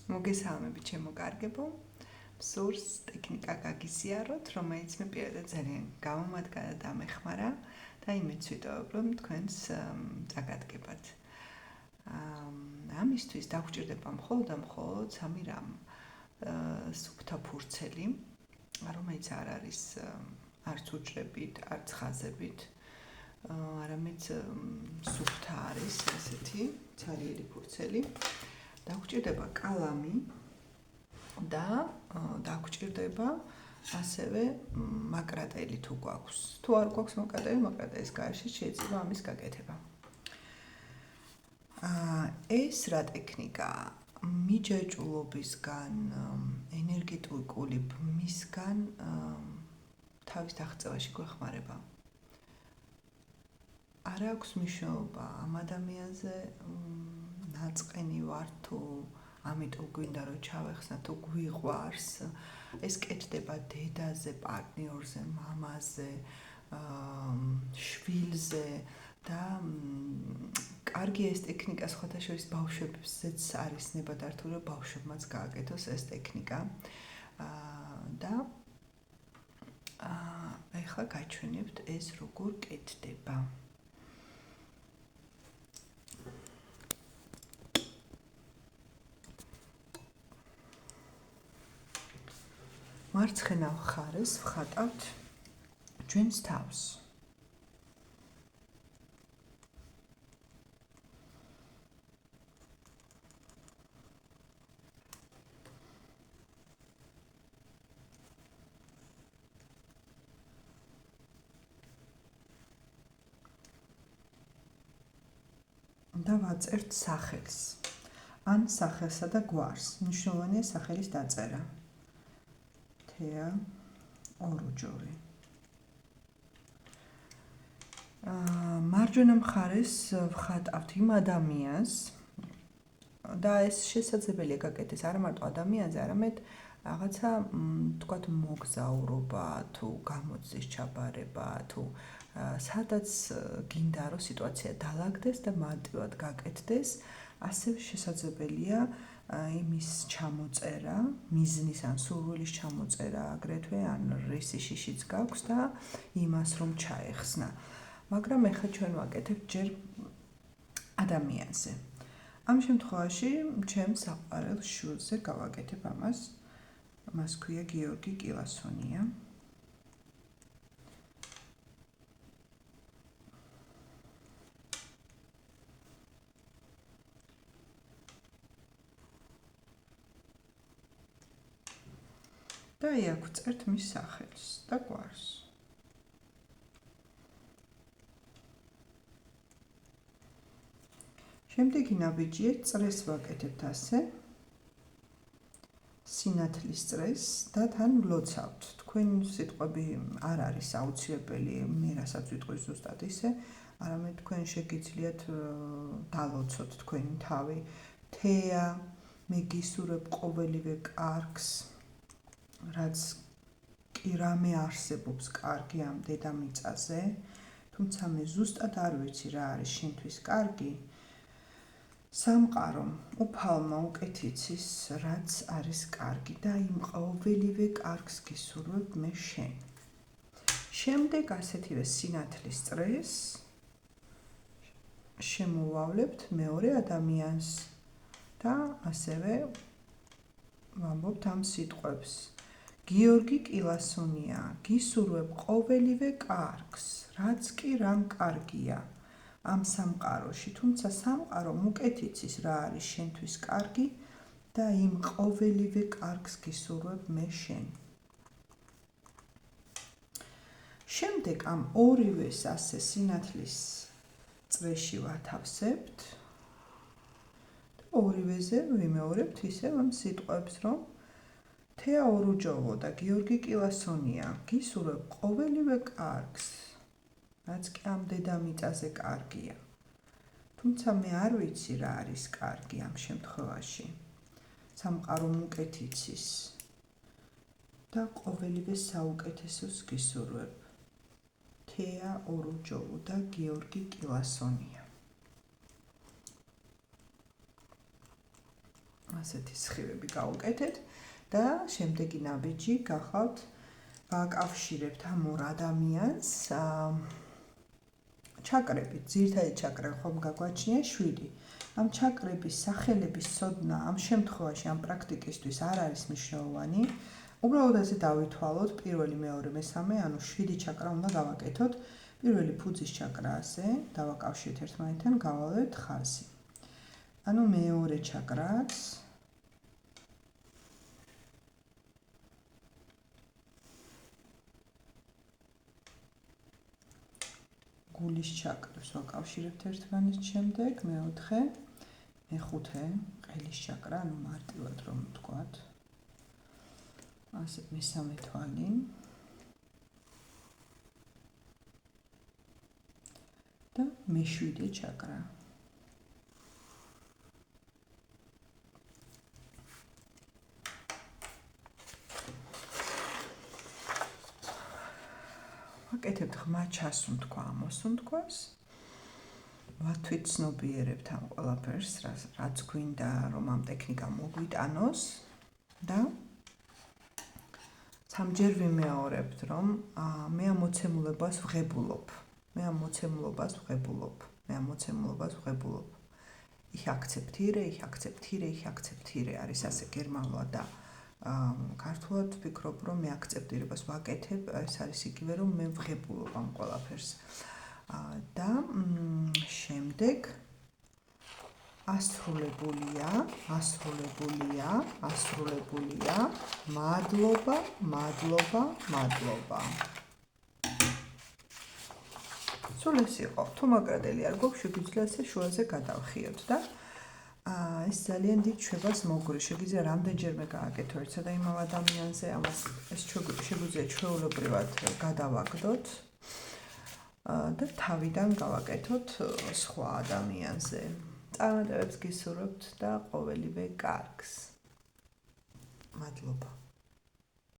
მოგესალმებით ჩემო კარგებო. მსურს ტექნიკა გაგიზიაროთ, რომელიც მე პირადად ძალიან გამომადგა და დამეხმარა და იმეც ვიტოვებ, რომ თქვენს წაგადგებათ. ამისთვის დაგვჭირდება მხოლოდ და მხოლოდ სამი რამ. სუფთა ფურცელი, რომელიც არ არის არც უჯრებით, არც ხაზებით, არამედ სუფთა არის ესეთი ცარიელი ფურცელი. დაგვჭირდება კალამი და დაგვჭირდება ასევე მაკრატელი თუ გვაქვს. თუ არ გვაქვს მაკრატელი, მაკრატელის გარეშე შეიძლება ამის გაკეთება. ეს რა ტექნიკაა? მიჯაჭვულობისგან, ენერგეტიკული ბმისგან თავის აღწევაში გვეხმარება. არ აქვს მნიშვნელობა ამ ადამიანზე ნაწყენი ვარ თუ ამიტომ გვინდა რომ ჩავეხსნა თუ გვიყვარს. ეს კეთდება დედაზე, პარტნიორზე, მამაზე, შვილზე და კარგი ეს ტექნიკა სხვათა შორის ბავშვებზეც არის ნებადართული, რომ ბავშვებმაც გააკეთოს ეს ტექნიკა. და ეხლა გაჩვენებთ ეს როგორ კეთდება. მარცხენა მხარეს ვხატავთ ჩვენს თავს. და ვაწერთ სახელს. ან სახელსა და გვარს. მნიშვნელოვანია სახელის დაწერა. თეა ორუჯოვი. მარჯვენა მხარეს ვხატავთ იმ ადამიანს და ეს შესაძლებელია გაკეთდეს არა მარტო ადამიანზე, არამედ რაღაცა თქვათ მოგზაურობა თუ გამოძის ჩაბარება თუ სადაც გინდა რომ სიტუაცია დაალაგდეს და მარტივად გაკეთდეს, ასევე შესაძლებელია იმის ჩამოწერა, მიზნის ან სურვილის ჩამოწერა აგრეთვე, ან რისი შიშიც გაქვს და იმას რომ ჩაეხსნა. მაგრამ ეხლა ჩვენ ვაკეთებთ ჯერ ადამიანზე. ამ შემთხვევაში ჩემს საყვარელ შვილზე გავაკეთებ ამას. მას ქვია გიორგი კილასონია. და აქ ვწერთ მის სახელს და გვარს. შემდეგი ნაბიჯია წრეს ვაკეთებთ ასე. სინათლის წრეს და თან ვლოცავთ. თქვენ სიტყვები არ არის აუცილებელი, მე რასაც ვიტყვი ზუსტად ისე, არამედ თქვენ შეგიძლიათ დალოცოთ თქვენი თავი. თეა, მე გისურვებ ყოველივე კარგს, რაც კი რამე არსებობს კარგი ამ დედამიწაზე, თუმცა მე ზუსტად არ ვიცი რა არის შენთვის კარგი. სამყარომ უფალმა უკეთიცის რაც არის კარგი და იმ ყოველივე კარგს გისურვებ მე შენ. შემდეგ ასეთივე სინათლის წრეს შემოვავლებთ მეორე ადამიანს და ასევე ვამბობთ ამ სიტყვებს. გიორგი კილასონია, გისურვებ ყოველივე კარგს, რაც კი რამ კარგია ამ სამყაროში, თუმცა სამყარომ უკეთიცის რა არის შენთვის კარგი და იმ ყოველივე კარგს გისურვებ მე შენ. შემდეგ ამ ორივეს ასე სინათლის წრეში ვათავსებთ და ორივეზე ვიმეორებთ ისევ ამ სიტყვებს, რომ თეა ორუჯოვო და გიორგი კილასონია, გისურვებ ყოველივე კარგს, რაც კი ამ დედამიწაზე კარგია. თუმცა მე არ ვიცი რა არის კარგი ამ შემთხვევაში. სამყარომ უკეთიცის და ყოველივე საუკეთესოს გისურვებ. თეა ორუჯოვო და გიორგი კილასონია. ასეთი სხივები გავუკეთეთ და შემდეგი ნაბიჯი გახავთ ვაკავშირებთ ამ ორ ადამიანს ჩაკრებით, ძირითადი ჩაკრა ხომ გაგვაჩნია 7. ამ ჩაკრების სახელების ცოდნა ამ შემთხვევაში ამ პრაქტიკისთვის არ არის მნიშვნელოვანი. უბრალოდ ასე დავითვალოთ პირველი, მეორე, მესამე, ანუ 7 ჩაკრა უნდა გავაკეთოთ. პირველი ფუძის ჩაკრა ასე, დავაკავშირეთ ერთმანეთთან, გავალევთ ხაზი. ანუ მეორე ჩაკრაც გულის ჩაკრებს ვაკავშირებთ ერთმანეთს შემდეგ, მეოთხე, მეხუთე, ყელის ჩაკრა, ანუ მარტივად რომ ვთქვათ. ასე მესამე თვალი. და მე-7 ჩაკრა. ვაკეთებთ ღრმა ჩასუნთქვა, ამოსუნთქვას. ვათვით ცნობიერებთ ამ ყველაფერს, რაც გვინდა რომ ამ ტექნიკა მოგვიტანოს და სამჯერ ვიმეორებთ, რომ მე ამ მოცემულობას ვღებულობ. Ich akzeptiere, ich akzeptiere, ich akzeptiere არის ასე გერმანულად და ქართულად ვფიქრობ, რომ მე აკცეპტირებას ვაკეთებ, ეს არის იგივე, რომ მე ვღებულობ ამ ყველაფერს. და შემდეგ ასრულებულია, მადლობა. სულ ეს იყო. თუ მაგრადელი არ გვაქვს, შეგვიძლია ასე შუაზე გადავხიოთ და ეს ძალიან დიდ ჩვებას მოგვრის. შეგვიძლია რამდენჯერმე გააკეთო ერთსა და იმავ ადამიანზე, ამას ეს შეგვიძლია ჩვეულებრივად გადავაგდოთ და თავიდან გავაკეთოთ სხვა ადამიანზე. წარმატებებს გისურვებთ და ყოველივე კარგს. მადლობა.